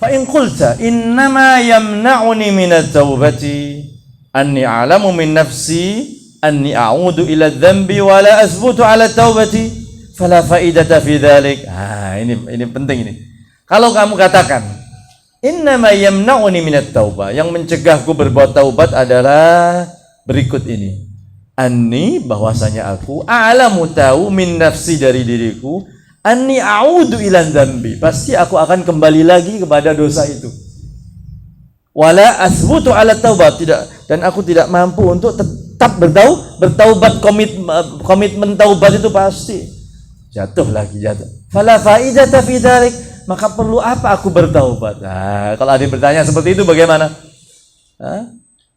Fa in qulta innama yamna'uni minat taubati anni a'lamu min nafsi anni a'udu ila dzambi wa la asbutu ala taubati fala faidata fi dzalik. Ini penting ini. Kalau kamu katakan innama yamna'uni minat taubah, yang mencegahku berbuat taubat adalah berikut ini. Anni, bahwasanya aku a'lamu, tahu, min nafsi, dari diriku, anni a'udu ila dzambi, pasti aku akan kembali lagi kepada dosa itu. Wala asbutu ala taubat, tidak, dan aku tidak mampu untuk tetap bertaubat. Komitmen taubat itu pasti jatuh lagi. Fala faidata fi dzalik, maka perlu apa aku bertaubat? Kalau ada yang bertanya seperti itu bagaimana?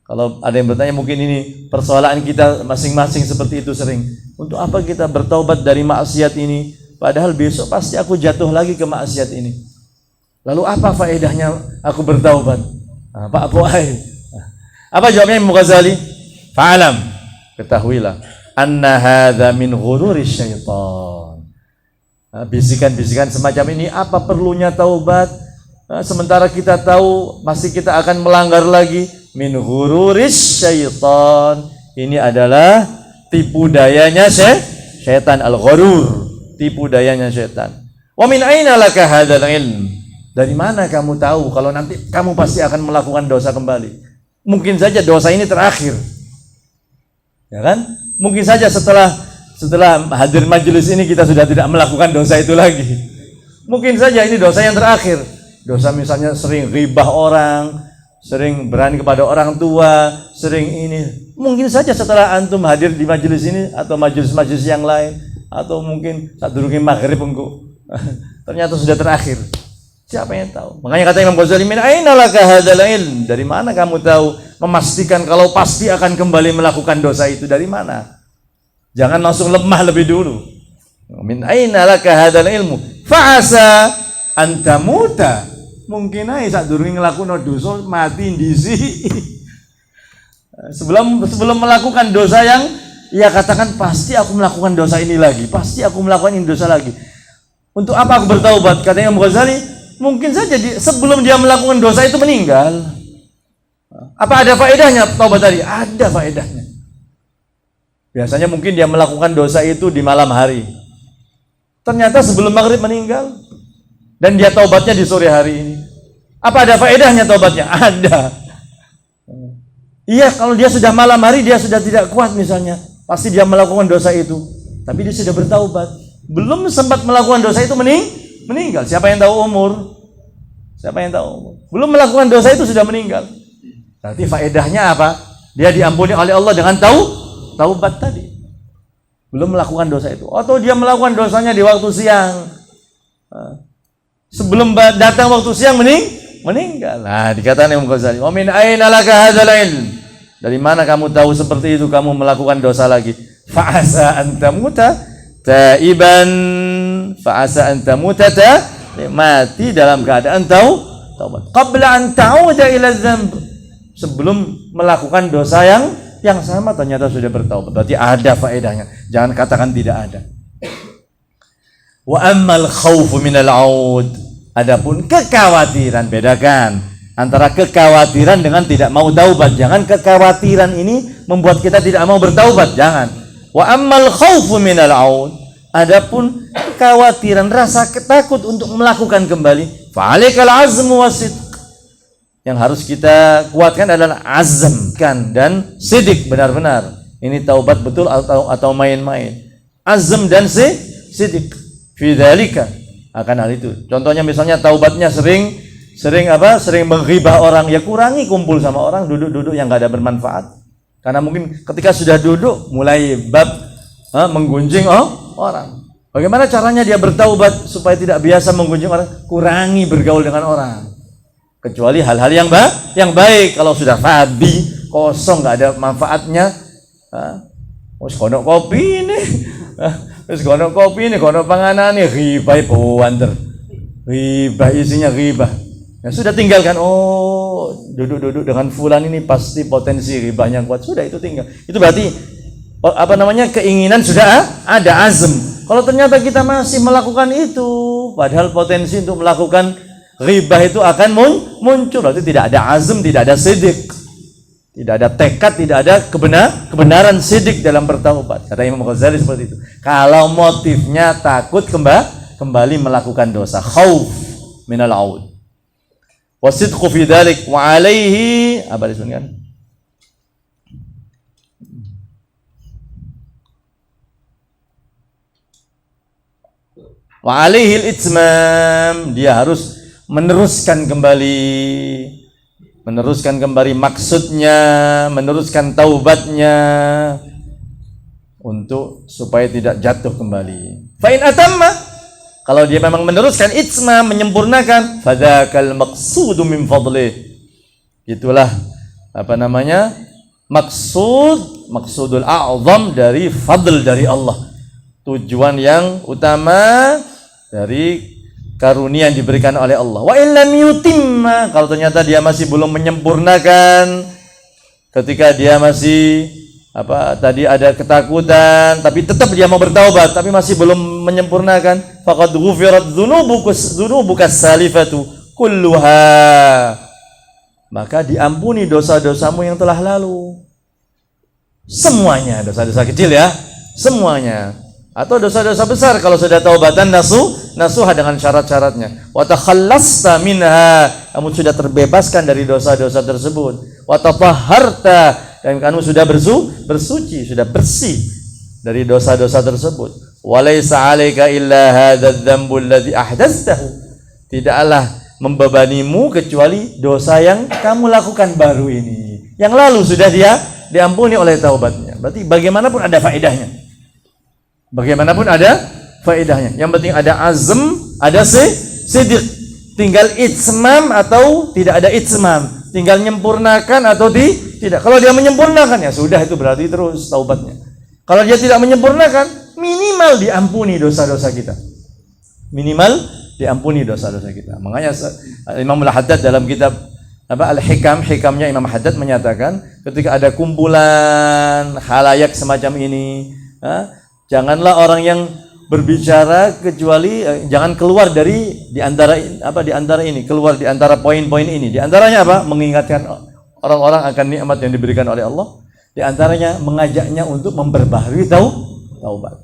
Kalau ada yang bertanya, mungkin ini persoalan kita masing-masing seperti itu sering. Untuk apa kita bertaubat dari maksiat ini? Padahal besok pasti aku jatuh lagi ke maksiat ini. Lalu apa faedahnya aku bertaubat? Pak Fuai. Apa jawabnya Imam Ghazali? Fa'alam, ketahuilah, anna hadza min ghururi syaitan. Bisikan-bisikan semacam ini, apa perlunya taubat? Sementara kita tahu masih kita akan melanggar lagi. Min ghururis syaitan, ini adalah tipu dayanya syaitan, al-ghurur, tipu dayanya syaitan. Wa min aina laka hadzal ilm, dari mana kamu tahu kalau nanti kamu pasti akan melakukan dosa kembali? Mungkin saja dosa ini terakhir, ya kan? Mungkin saja setelah hadir majelis ini kita sudah tidak melakukan dosa itu lagi. Mungkin saja ini dosa yang terakhir. Dosa misalnya sering ghibah orang, sering berani kepada orang tua, sering ini. Mungkin saja setelah antum hadir di majelis ini atau majelis-majelis yang lain, atau mungkin saat durungi maghrib ternyata sudah terakhir. Siapa yang tahu? Makanya kata Imam Ghazali, min aina laka hadzal ilm, dari mana kamu tahu memastikan kalau pasti akan kembali melakukan dosa itu? Dari mana? Jangan langsung lemah lebih dulu. Min aina laka hadzal ilmu fa'asa antamuta, mungkin aja saat durungi ngelakuin dosa mati ndisi. Sebelum melakukan dosa yang ia katakan pasti aku melakukan dosa ini lagi, pasti aku melakukan ini dosa lagi. Untuk apa aku bertaubat? Katanya Imam Ghazali, mungkin saja sebelum dia melakukan dosa itu meninggal. Apa ada faedahnya taubat tadi? Ada faedahnya. Biasanya mungkin dia melakukan dosa itu di malam hari. Ternyata sebelum maghrib meninggal. Dan dia taubatnya di sore hari ini. Apa ada faedahnya taubatnya? Ada. Iya, kalau dia sudah malam hari, dia sudah tidak kuat misalnya, pasti dia melakukan dosa itu. Tapi dia sudah bertaubat. Belum sempat melakukan dosa itu meninggal. Siapa yang tahu umur? Siapa yang tahu umur? Belum melakukan dosa itu sudah meninggal. Berarti faedahnya apa? Dia diampuni oleh Allah dengan taubat tadi. Belum melakukan dosa itu. Atau dia melakukan dosanya di waktu siang. Sebelum datang waktu siang meninggal. Dikatakan Imam Ghazali, wa min aina laka hadzal ilm, dari mana kamu tahu seperti itu kamu melakukan dosa lagi? Fa'asa antamuta taiban, fa'asa antamuta mati dalam keadaan taubat. Qabla an ta'uda ila dzamb, sebelum melakukan dosa yang sama ternyata sudah bertaubat. Berarti ada faedahnya. Jangan katakan tidak ada. Wa ammal khaufu minal 'aud, adapun kekhawatiran, bedakan antara kekhawatiran dengan tidak mau taubat. Jangan kekhawatiran ini membuat kita tidak mau bertaubat, jangan. Wa ammal khaufu minal 'aud, adapun kekhawatiran, rasa takut untuk melakukan kembali, fa'alikal azmu wasidq, yang harus kita kuatkan adalah azam dan sidik, benar-benar ini taubat betul atau main-main. Azam dan sidik fi dzalika, akan hal itu. Contohnya misalnya taubatnya sering menghibah orang, ya kurangi kumpul sama orang, duduk-duduk yang enggak ada bermanfaat. Karena mungkin ketika sudah duduk mulai menggunjing orang. Bagaimana caranya dia bertaubat supaya tidak biasa menggunjing orang? Kurangi bergaul dengan orang. Kecuali hal-hal yang baik. Kalau sudah fabi, kosong, enggak ada manfaatnya. Wis kono kopi ini. Wis kono kopi ini, kono panganane ghibah pawanter. Ghibah isinya ghibah. Ya sudah tinggalkan. Oh, duduk-duduk dengan fulan ini pasti potensi ghibahnya kuat. Sudah, itu tinggal. Itu berarti keinginan sudah ada, azm. Kalau ternyata kita masih melakukan itu, padahal potensi untuk melakukan ghibah itu akan muncul. Berarti tidak ada azm, tidak ada sidik, tidak ada tekad, tidak ada kebenaran sidik dalam bertaubat. Kata Imam Ghazali seperti itu. Kalau motifnya takut kembali melakukan dosa, khauf minal aud. Wasidqu fi dzalik wa alaihi apa disebutkan? Wa alaihi al-itmam, dia harus meneruskan kembali maksudnya, meneruskan taubatnya untuk supaya tidak jatuh kembali. Fa in atamma, kalau dia memang meneruskan itmam, menyempurnakan, fadzakal maqsudu min fadlih. Itulah maksudul a'zam dari fadl dari Allah. Tujuan yang utama dari karunia yang diberikan oleh Allah. Wa illam yutimma, kalau ternyata dia masih belum menyempurnakan, ketika dia masih tadi ada ketakutan, tapi tetap dia mau bertaubat, tapi masih belum menyempurnakan, faqad ghufirat dzunubuka salifatu kulluha, maka diampuni dosa-dosamu yang telah lalu semuanya. Dosa-dosa kecil ya, semuanya, atau dosa-dosa besar kalau sudah taubatan nasuha dengan syarat-syaratnya. Wa takhallasta minha, kamu sudah terbebaskan dari dosa-dosa tersebut. Wa tatahharta, dan kamu sudah bersuci, sudah bersih dari dosa-dosa tersebut. Wa laisa 'alaika illa hadzal dzambu alladzi ahdatstahu, tidaklah membebanimu kecuali dosa yang kamu lakukan baru ini. Yang lalu sudah dia diampuni oleh taubatnya. Berarti bagaimanapun ada faedahnya. Bagaimanapun ada faedahnya. Yang penting ada azm, ada sidik. Tinggal itmam atau tidak ada itmam. Tinggal menyempurnakan atau tidak. Kalau dia menyempurnakan, ya sudah, itu berarti terus taubatnya. Kalau dia tidak menyempurnakan, minimal diampuni dosa-dosa kita. Minimal diampuni dosa-dosa kita. Makanya Imam Al-Haddad dalam kitab Al-Hikamnya Imam Haddad menyatakan, ketika ada kumpulan khalayak semacam ini, janganlah orang yang berbicara kecuali jangan keluar di antara ini, keluar di antara poin-poin ini. Di antaranya apa? Mengingatkan orang-orang akan nikmat yang diberikan oleh Allah. Di antaranya mengajaknya untuk memperbaharui taubat.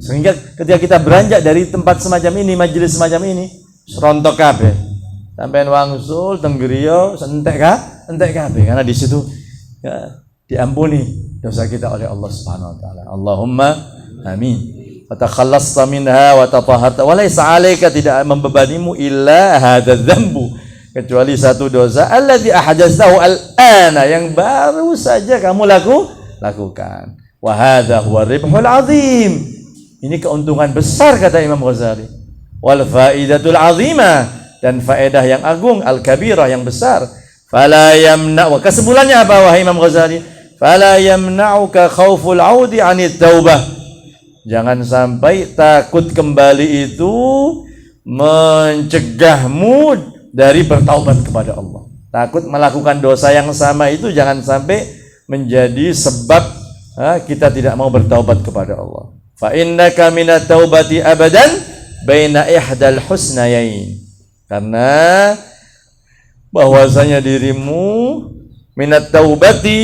Sehingga ketika kita beranjak dari tempat semacam ini, majelis semacam ini, serontok kabeh. Sampean wangsul tenggeriyo entek kabeh, karena di situ ya, diampuni dosa kita oleh Allah Subhanahu wa taala. Allahumma amin. Wa takhallasta minha wa tatahharta wa laisa 'alaika, tidak membebanimu illa hadzal dzambu, kecuali satu dosa alladzi ahdatsahu al-ana, yang baru saja kamu lakukan. Wa hadza huwa ribhul 'azim, ini keuntungan besar kata Imam Ghazali. Wal faidatul 'azimah, dan faedah yang agung, al-kabirah, yang besar. Fala yamna, wa kesimpulannya apa wahai Imam Ghazali? Fala yamna'uka khauful 'audi 'anit taubah, jangan sampai takut kembali itu mencegahmu dari bertaubat kepada Allah. Takut melakukan dosa yang sama itu jangan sampai menjadi sebab kita tidak mau bertaubat kepada Allah. Fa innaka minat taubati abadan baina ihdal husnayain, karena bahwasanya dirimu minat taubati,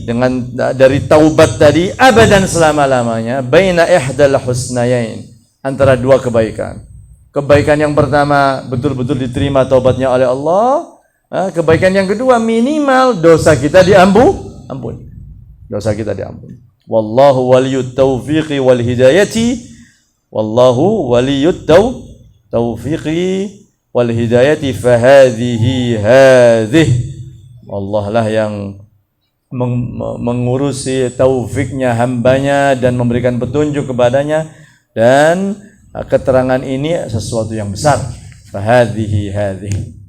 dengan dari taubat tadi, abadan, selama-lamanya, baina ihdal husnayain, antara dua kebaikan. Kebaikan yang pertama betul-betul diterima taubatnya oleh Allah. Kebaikan yang kedua minimal dosa kita diampuni. Dosa kita diampuni. Wallahu waliyut taufiqi wal hidayati. Wallahu waliyut taufiqi wal hidayati fahadhihi hadhihi. Allah lah yang mengurusi taufiknya hambanya dan memberikan petunjuk kepadanya, dan keterangan ini sesuatu yang besar. Fahadhihi hadhihi.